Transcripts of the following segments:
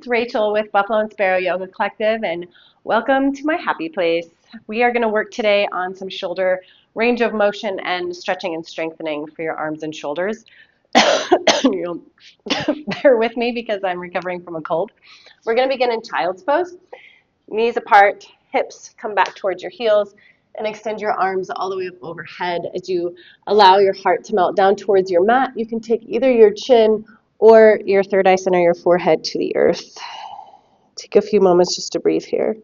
It's Rachel with Buffalo and Sparrow Yoga Collective, and welcome to my happy place. We are going to work today on some shoulder range of motion and stretching and strengthening for your arms and shoulders. You'll bear with me because I'm recovering from a cold. We're going to begin in child's pose. Knees apart, hips come back towards your heels, and extend your arms all the way up overhead as you allow your heart to melt down towards your mat. You can take either your chin or your third eye center, your forehead to the earth. Take a few moments just to breathe here.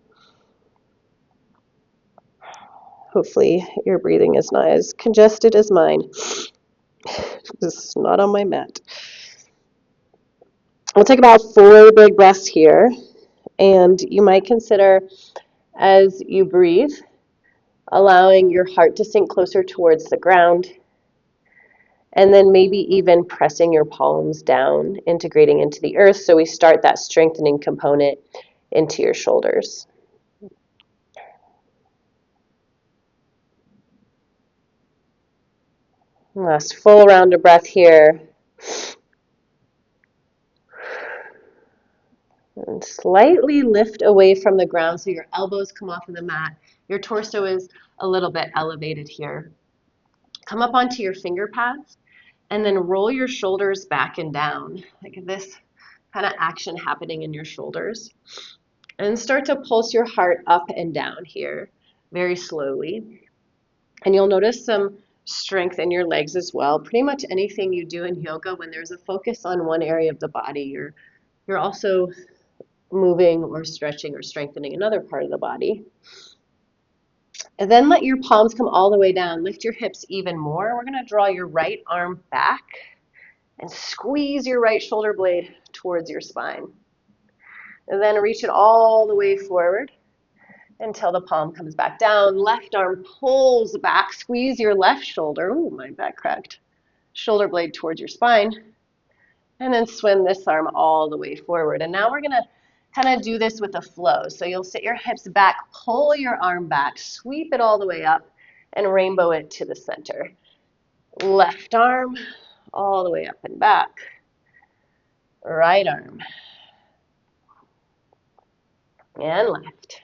Hopefully your breathing is not as congested as mine. This is not on my mat. We'll take about 4 big breaths here, and you might consider, as you breathe, allowing your heart to sink closer towards the ground, and then maybe even pressing your palms down, integrating into the earth, so we start that strengthening component into your shoulders. Last full round of breath here. And slightly lift away from the ground so your elbows come off of the mat. Your torso is a little bit elevated here. Come up onto your finger pads and then roll your shoulders back and down, like this kind of action happening in your shoulders. And start to pulse your heart up and down here very slowly. And you'll notice some strength in your legs as well. Pretty much anything you do in yoga, when there's a focus on one area of the body, you're also moving or stretching or strengthening another part of the body. And then let your palms come all the way down. Lift your hips even more. We're going to draw your right arm back and squeeze your right shoulder blade towards your spine. And then reach it all the way forward until the palm comes back down. Left arm pulls back. Squeeze your left shoulder. Ooh, my back cracked. Shoulder blade towards your spine. And then swim this arm all the way forward. And now we're going to kind of do this with a flow. So you'll sit your hips back, pull your arm back, sweep it all the way up, and rainbow it to the center. Left arm all the way up and back. Right arm. And left.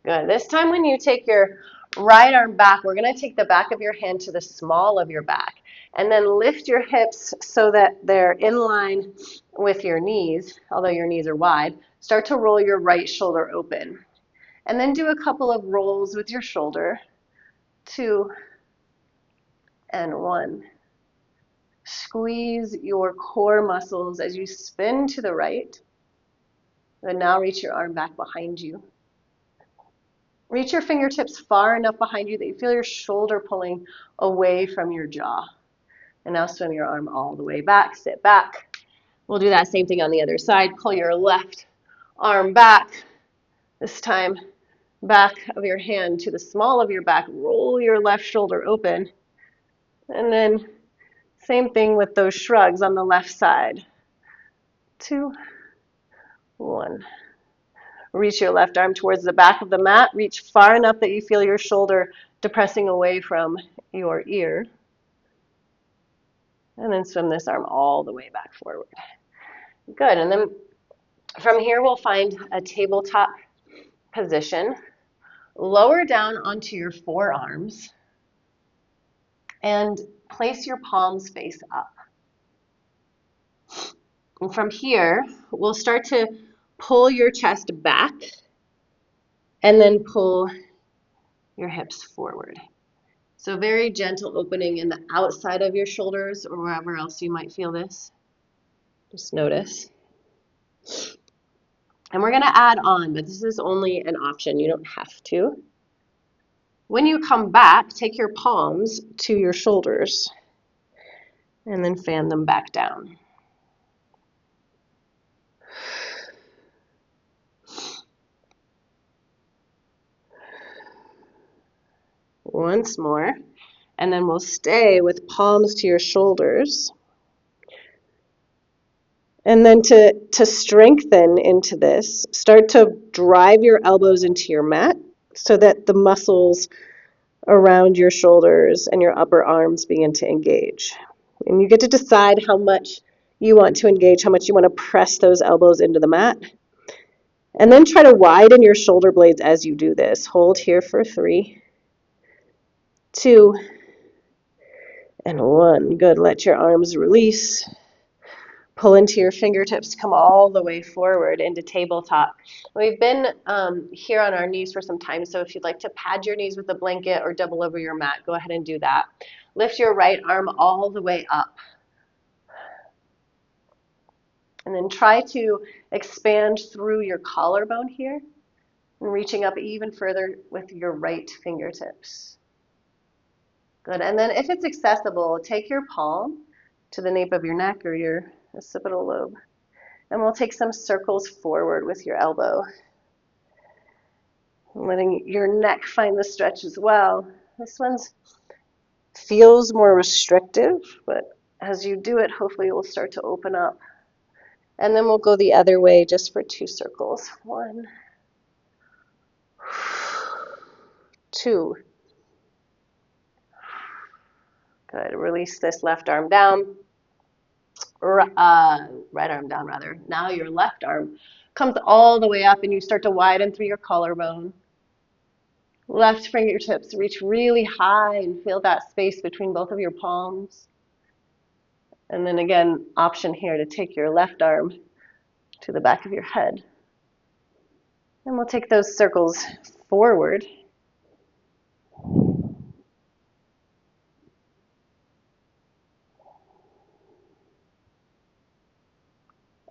Good. This time when you take your right arm back, we're going to take the back of your hand to the small of your back. And then lift your hips so that they're in line with your knees, although your knees are wide. Start to roll your right shoulder open. And then do a couple of rolls with your shoulder. 2 and 1. Squeeze your core muscles as you spin to the right. Then now reach your arm back behind you. Reach your fingertips far enough behind you that you feel your shoulder pulling away from your jaw. And now swim your arm all the way back, sit back. We'll do that same thing on the other side. Pull your left arm back. This time, back of your hand to the small of your back. Roll your left shoulder open. And then same thing with those shrugs on the left side. 2, 1. Reach your left arm towards the back of the mat. Reach far enough that you feel your shoulder depressing away from your ear. And then swim this arm all the way back forward. Good. And then from here, we'll find a tabletop position. Lower down onto your forearms and place your palms face up. And from here, we'll start to pull your chest back and then pull your hips forward. So very gentle opening in the outside of your shoulders or wherever else you might feel this. Just notice. And we're going to add on, but this is only an option. You don't have to. When you come back, take your palms to your shoulders and then fan them back down. Once more, and then we'll stay with palms to your shoulders. And then to strengthen into this, start to drive your elbows into your mat so that the muscles around your shoulders and your upper arms begin to engage. And you get to decide how much you want to engage, how much you want to press those elbows into the mat. And then try to widen your shoulder blades as you do this. Hold here for 3, 2, and 1. Good. Let your arms release. Pull into your fingertips, come all the way forward into tabletop. We've been here on our knees for some time, so if you'd like to pad your knees with a blanket or double over your mat, go ahead and do that. Lift your right arm all the way up. And then try to expand through your collarbone here and reaching up even further with your right fingertips. Good. And then if it's accessible, take your palm to the nape of your neck or your occipital lobe. And we'll take some circles forward with your elbow. Letting your neck find the stretch as well. This one feels more restrictive, but as you do it, hopefully it will start to open up. And then we'll go the other way just for 2 circles. 1, 2. Good. Release this left arm down. Right arm down, rather. Now your left arm comes all the way up and you start to widen through your collarbone. Left fingertips reach really high and feel that space between both of your palms. And then again, option here to take your left arm to the back of your head. And we'll take those circles forward.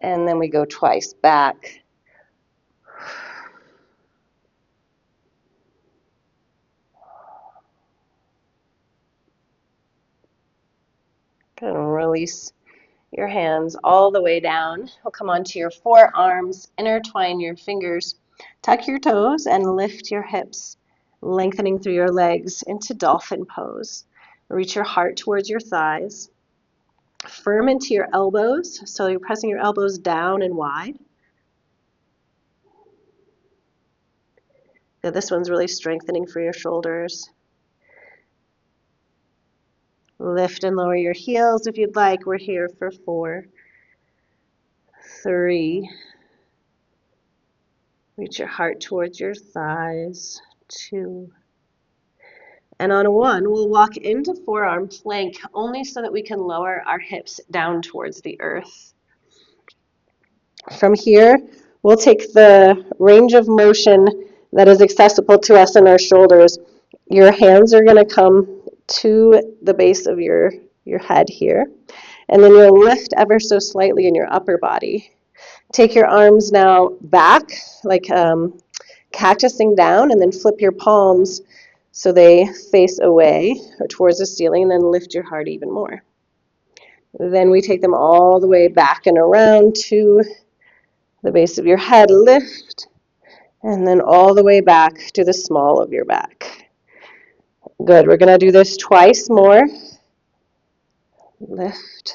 And then we go twice back. Good. And release your hands all the way down. We'll come onto your forearms, intertwine your fingers, tuck your toes, and lift your hips, lengthening through your legs into dolphin pose. Reach your heart towards your thighs. Firm into your elbows, so you're pressing your elbows down and wide. Good. This one's really strengthening for your shoulders. Lift and lower your heels if you'd like. We're here for 4, 3. Reach your heart towards your thighs. 2. And on 1, we'll walk into forearm plank only so that we can lower our hips down towards the earth. From here, we'll take the range of motion that is accessible to us in our shoulders. Your hands are going to come to the base of your head here. And then you'll lift ever so slightly in your upper body. Take your arms now back, like cactusing down, and then flip your palms so they face away or towards the ceiling, and then lift your heart even more. Then we take them all the way back and around to the base of your head, lift, and then all the way back to the small of your back. Good. We're going to do this twice more. Lift,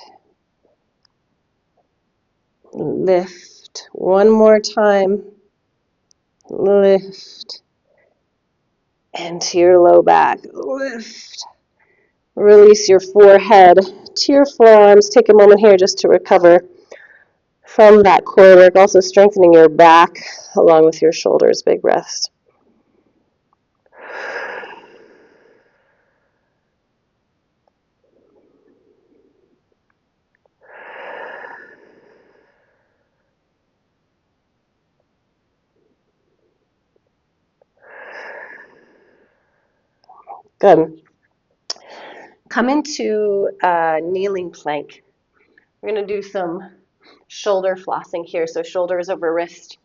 lift. One more time. Lift. And to your low back. Lift. Release your forehead to your forearms. Take a moment here just to recover from that core work. Also strengthening your back along with your shoulders. Big breaths. Good. Come into kneeling plank. We're going to do some shoulder flossing here. So shoulders over wrist.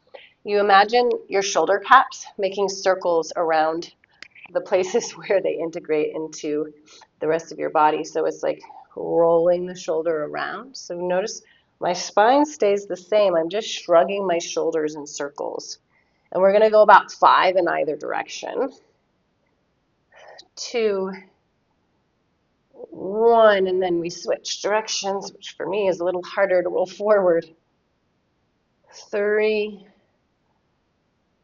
You imagine your shoulder caps making circles around the places where they integrate into the rest of your body. So it's like rolling the shoulder around. So notice my spine stays the same. I'm just shrugging my shoulders in circles. And we're going to go about 5 in either direction. 2, 1, and then we switch directions, which for me is a little harder to roll forward. 3,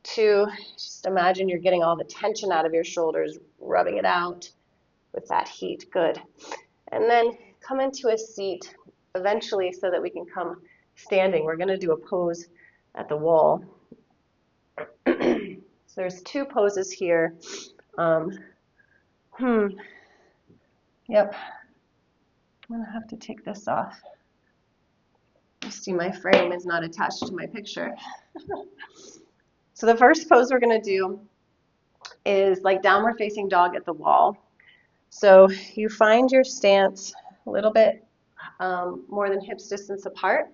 2, just imagine you're getting all the tension out of your shoulders, rubbing it out with that heat. Good. And then come into a seat eventually so that we can come standing. We're going to do a pose at the wall. So there's two poses here. Yep. I'm gonna have to take this off. You see my frame is not attached to my picture. So the first pose we're gonna do is like downward facing dog at the wall. So you find your stance a little bit more than hips distance apart.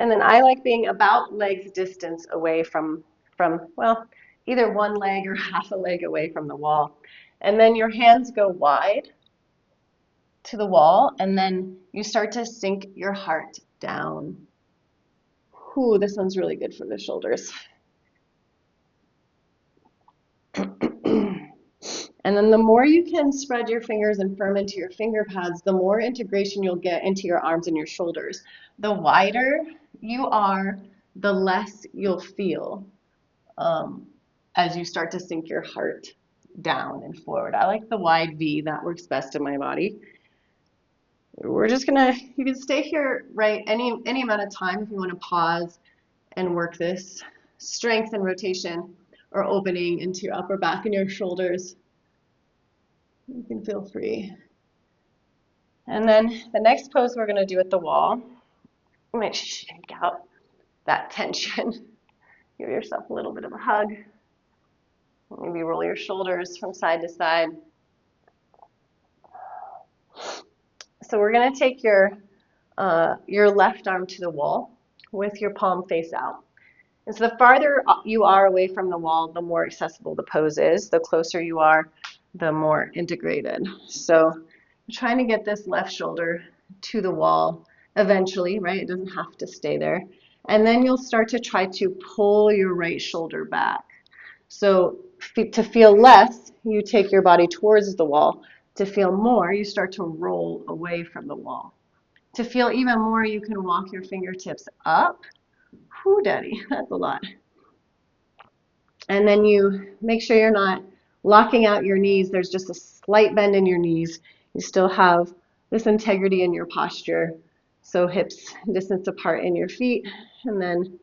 And then I like being about legs distance away from, well, either one leg or half a leg away from the wall. And then your hands go wide to the wall, and then you start to sink your heart down. Ooh, this one's really good for the shoulders. And then the more you can spread your fingers and firm into your finger pads, the more integration you'll get into your arms and your shoulders. The wider you are, the less you'll feel as you start to sink your heart down and forward. I like the wide V, that works best in my body. We're just gonna, you can stay here, right, any amount of time if you want to pause and work this strength and rotation or opening into your upper back and your shoulders. You can feel free. And then the next pose we're going to do at the wall, you might shake out that tension. Give yourself a little bit of a hug. Maybe roll your shoulders from side to side. So we're going to take your left arm to the wall with your palm face out. And so the farther you are away from the wall, the more accessible the pose is. The closer you are, the more integrated. So I'm trying to get this left shoulder to the wall eventually, right? It doesn't have to stay there. And then you'll start to try to pull your right shoulder back. So to feel less, you take your body towards the wall. To feel more, you start to roll away from the wall. To feel even more, you can walk your fingertips up. Whew, daddy, that's a lot. And then you make sure you're not locking out your knees. There's just a slight bend in your knees. You still have this integrity in your posture. So hips distance apart in your feet, and then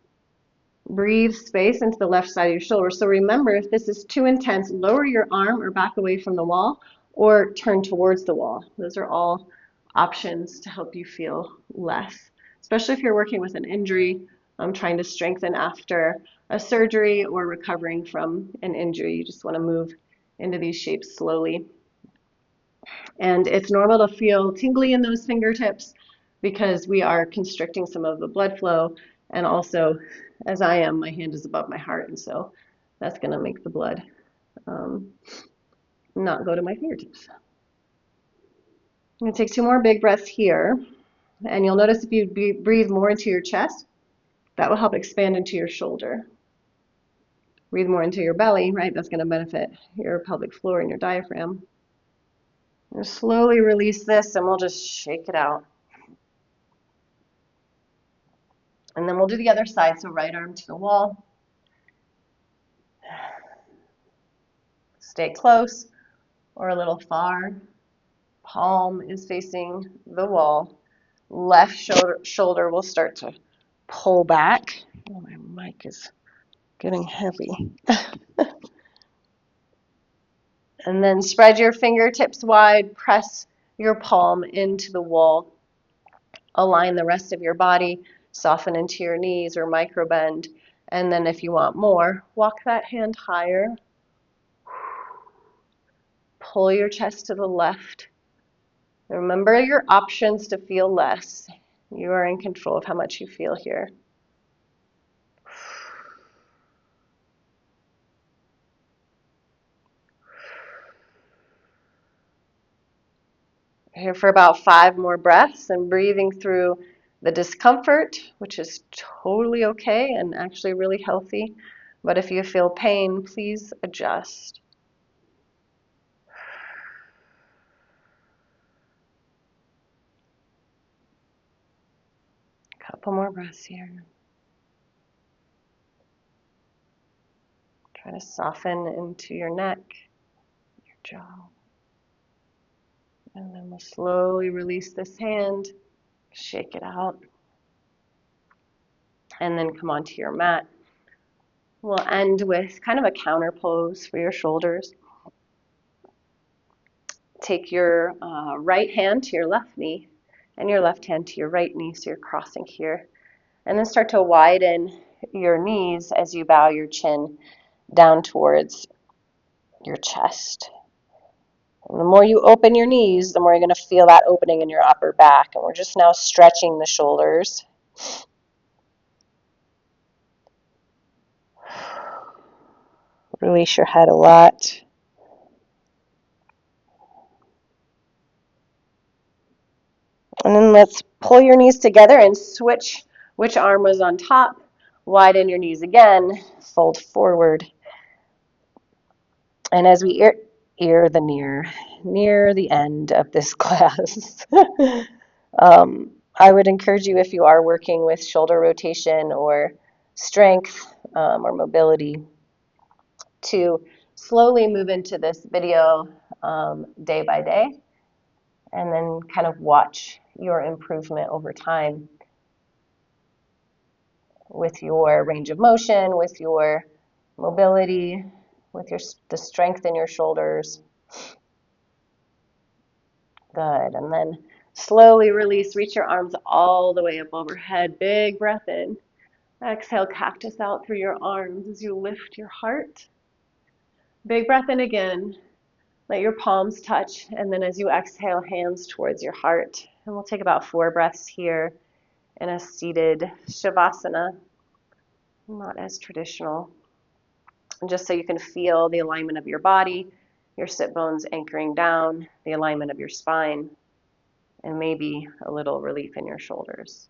breathe space into the left side of your shoulder. So remember, if this is too intense, lower your arm or back away from the wall or turn towards the wall. Those are all options to help you feel less, especially if you're working with an injury, trying to strengthen after a surgery or recovering from an injury. You just want to move into these shapes slowly. And it's normal to feel tingly in those fingertips because we are constricting some of the blood flow. And also, as I am, my hand is above my heart, and so that's going to make the blood not go to my fingertips. I'm going to take 2 more big breaths here. And you'll notice if you breathe more into your chest, that will help expand into your shoulder. Breathe more into your belly, right? That's going to benefit your pelvic floor and your diaphragm. And slowly release this, and we'll just shake it out. And then we'll do the other side, so right arm to the wall. Stay close or a little far. Palm is facing the wall. Left shoulder will start to pull back. Oh, my mic is getting heavy. And then spread your fingertips wide, press your palm into the wall. Align the rest of your body, soften into your knees or micro bend. And then if you want more, walk that hand higher. Pull your chest to the left. Remember your options to feel less. You are in control of how much you feel here. Here for about 5 more breaths and breathing through the discomfort, which is totally okay and actually really healthy. But if you feel pain, please adjust. Couple more breaths here. Try to soften into your neck, your jaw. And then we'll slowly release this hand. Shake it out. And then come onto your mat. We'll end with kind of a counter pose for your shoulders. Take your right hand to your left knee and your left hand to your right knee, so you're crossing here. And then start to widen your knees as you bow your chin down towards your chest. And the more you open your knees, the more you're going to feel that opening in your upper back. And we're just now stretching the shoulders. Release your head a lot. And then let's pull your knees together and switch which arm was on top. Widen your knees again. Fold forward. And as we near the end of this class, I would encourage you, if you are working with shoulder rotation or strength or mobility, to slowly move into this video day by day, and then kind of watch your improvement over time with your range of motion, with your mobility, with the strength in your shoulders. Good. And then slowly release. Reach your arms all the way up overhead. Big breath in. Exhale, cactus out through your arms as you lift your heart. Big breath in again. Let your palms touch. And then as you exhale, hands towards your heart. And we'll take about 4 breaths here in a seated Shavasana. Not as traditional. And just so you can feel the alignment of your body, your sit bones anchoring down, the alignment of your spine, and maybe a little relief in your shoulders.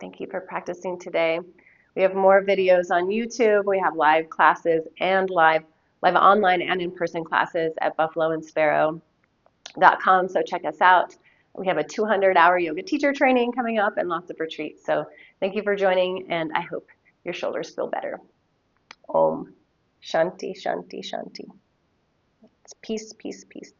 Thank you for practicing today. We have more videos on YouTube. We have live classes and live online and in-person classes at buffaloandsparrow.com, so check us out. We have a 200-hour yoga teacher training coming up and lots of retreats. So thank you for joining, and I hope your shoulders feel better. Om Shanti, Shanti, Shanti. It's peace, peace, peace.